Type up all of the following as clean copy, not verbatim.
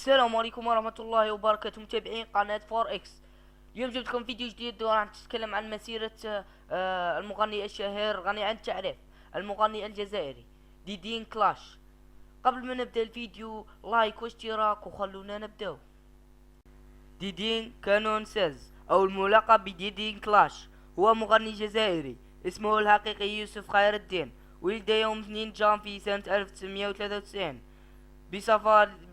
السلام عليكم ورحمة الله وبركاته، متابعين قناة فور اكس. اليوم جبت لكم فيديو جديد وراح نتكلم عن مسيرة المغني الشهير غني عن التعريف، المغني الجزائري ديدين كلاش. قبل ما نبدأ الفيديو لايك واشتراك وخلونا نبدأ. ديدين كانون سيز أو الملقب بديدين كلاش هو مغني جزائري، اسمه الحقيقي يوسف خير الدين. ولد يوم 2 جانفي سنة 1993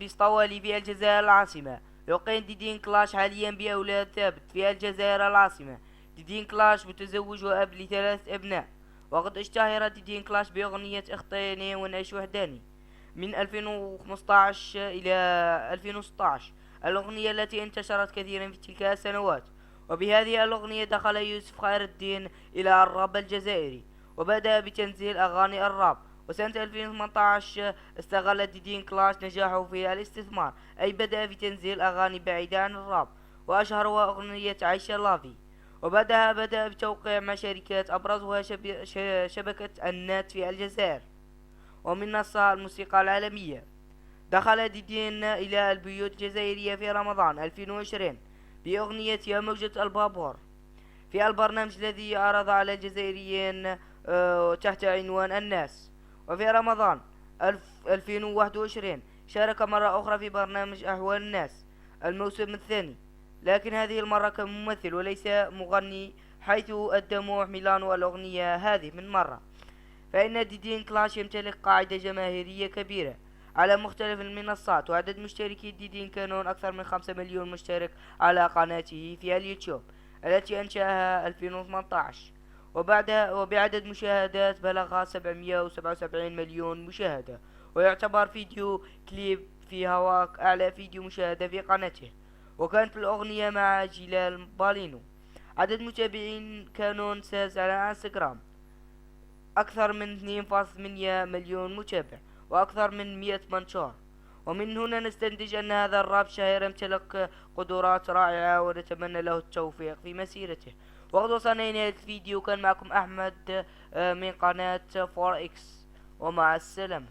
بصوالي في الجزائر العاصمة. يقيم ديدين كلاش حاليا بأولاد ثابت في الجزائر العاصمة. ديدين كلاش متزوج وأب ل3 أبناء، وقد اشتهر ديدين كلاش بأغنية اختارني ونعيش وحداني من 2015 إلى 2016، الأغنية التي انتشرت كثيرا في تلك السنوات. وبهذه الأغنية دخل يوسف خير الدين إلى الراب الجزائري وبدأ بتنزيل أغاني الراب. وسنة 2018 استغل ديدين كلاش نجاحه في الاستثمار، أي بدأ في تنزيل أغاني بعيدة عن الراب، وأشهرها أغنية عيشة لافي. بدأ بتوقيع مع شركات أبرزها شبكة النت في الجزائر ومنصة الموسيقى العالمية. دخل ديدين إلى البيوت الجزائرية في رمضان 2020 بأغنية يا موجة البابور في البرنامج الذي عرض على الجزائريين تحت عنوان الناس. وفي رمضان 2021 شارك مرة أخرى في برنامج أحوال الناس الموسم الثاني، لكن هذه المرة كممثل وليس مغني، حيث أدى ميلانو الأغنية هذه من مرة. فإن ديدين كلاش يمتلك قاعدة جماهيرية كبيرة على مختلف المنصات، وعدد مشتركي ديدين كانون أكثر من 5 مليون مشترك على قناته في اليوتيوب التي أنشأها 2018، وبعدد مشاهدات بلغ 777 مليون مشاهدة. ويعتبر فيديو كليب في هواك أعلى فيديو مشاهدة في قناته، وكانت الأغنية مع جيلال بالينو. عدد متابعين كانون ساز على انستغرام أكثر من 2.8 مليون متابع وأكثر من 100 منشور. ومن هنا نستنتج أن هذا الراب شهير يمتلك قدرات رائعة، ونتمنى له التوفيق في مسيرته. وقد وصلنا إلى الفيديو، كان معكم أحمد من قناة فور اكس، ومع السلامة.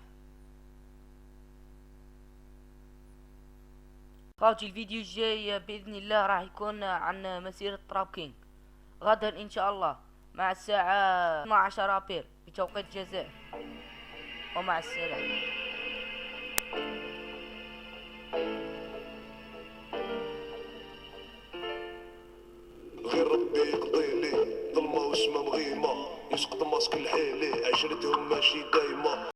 خوتي الفيديو الجاي بإذن الله راح يكون عن مسيرة تراب كينج غدا إن شاء الله مع الساعة 12 أبريل بتوقيت الجزائر، ومع السلامة. غير ربي يقضي لي ظلمة واسمه مغيمة، يسقط ماسك الحيلي عشرتهم ماشي دايمة.